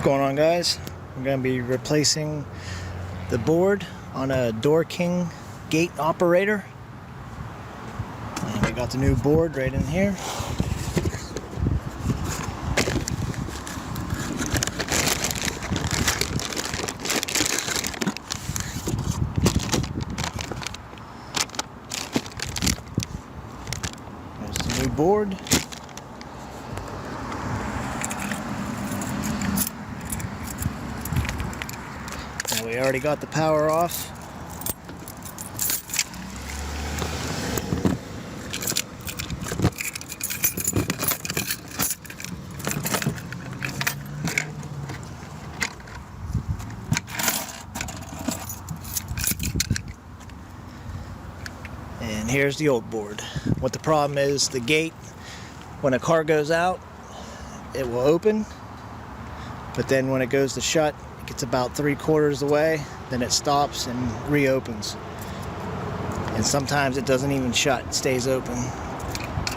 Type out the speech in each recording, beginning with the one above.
Going on, guys? I'm going to be replacing the board on a Door King gate operator, and we got the new board right in here. There's the new board. We already got the power off. And here's the old board. What the problem is, the gate, when a car goes out, it will open, but then when it goes to shut, gets about 3/4 of the way, then it stops and reopens. And sometimes it doesn't even shut, it stays open.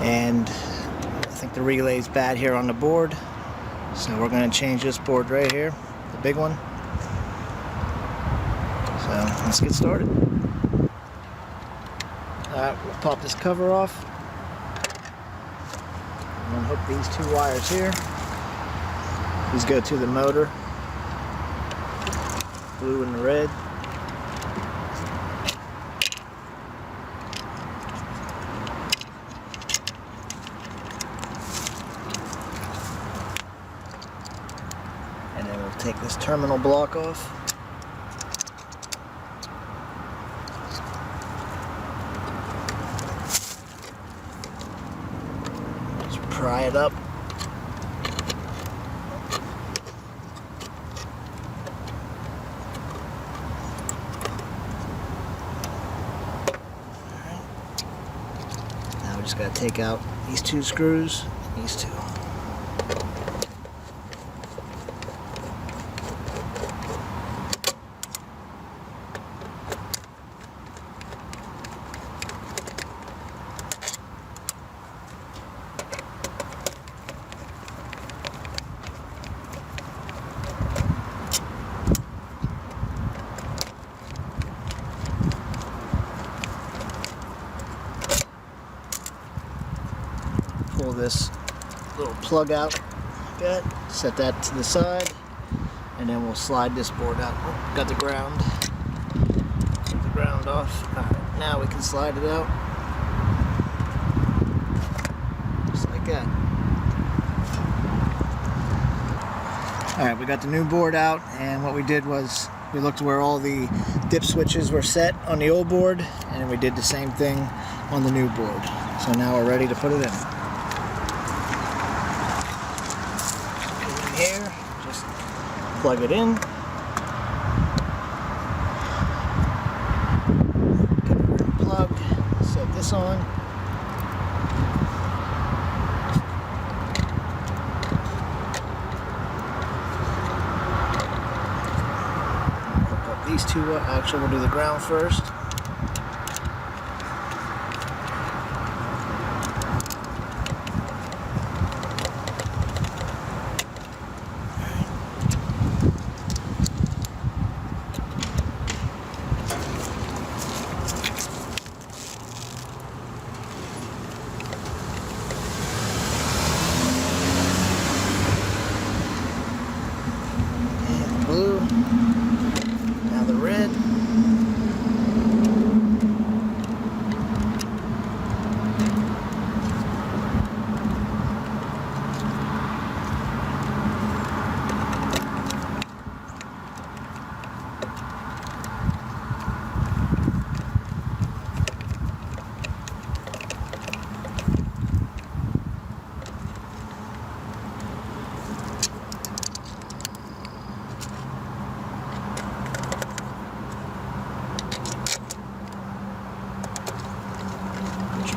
And I think the relay is bad here on the board, so we're going to change this board right here, the big one. So let's get started. Alright, we'll pop this cover off and hook these two wires here. These go to the motor. Blue and the red. And then we'll take this terminal block off. Just pry it up. Just got to take out these two screws, these two. Pull this little plug out, good. Set that to the side, and then we'll slide this board out. Oh, got the ground. Take the ground off. Alright, now we can slide it out. Just like that. Alright, we got the new board out, and what we did was we looked where all the dip switches were set on the old board, and we did the same thing on the new board. So now we're ready to put it in. Here, just plug it in. Plug, set this on. Hook up these two up. Actually, we'll do the ground first. Blue, now the red.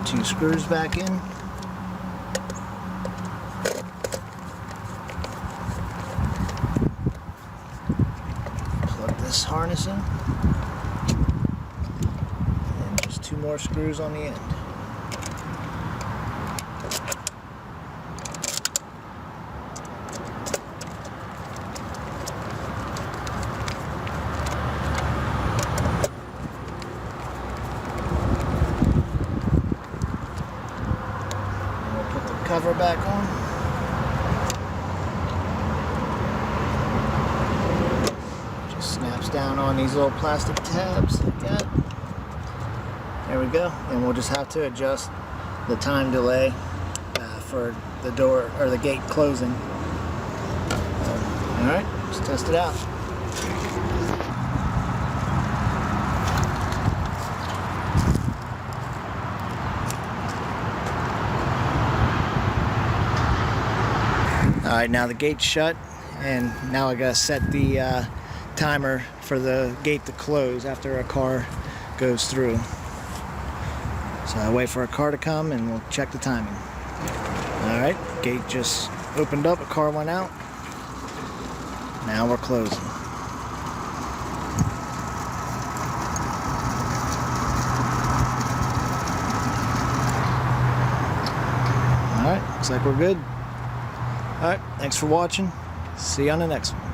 Two screws back in. Plug this harness in. And just two more screws on the end. cover back on. Just snaps down on these little plastic tabs like that. There we go. And we'll just have to adjust the time delay for the door or the gate closing. Alright, let's test it out. Alright, now the gate's shut, and now I gotta set the timer for the gate to close after a car goes through. So I wait for a car to come and we'll check the timing. Alright, gate just opened up, a car went out. Now we're closing. Alright, looks like we're good. Alright, thanks for watching. See you on the next one.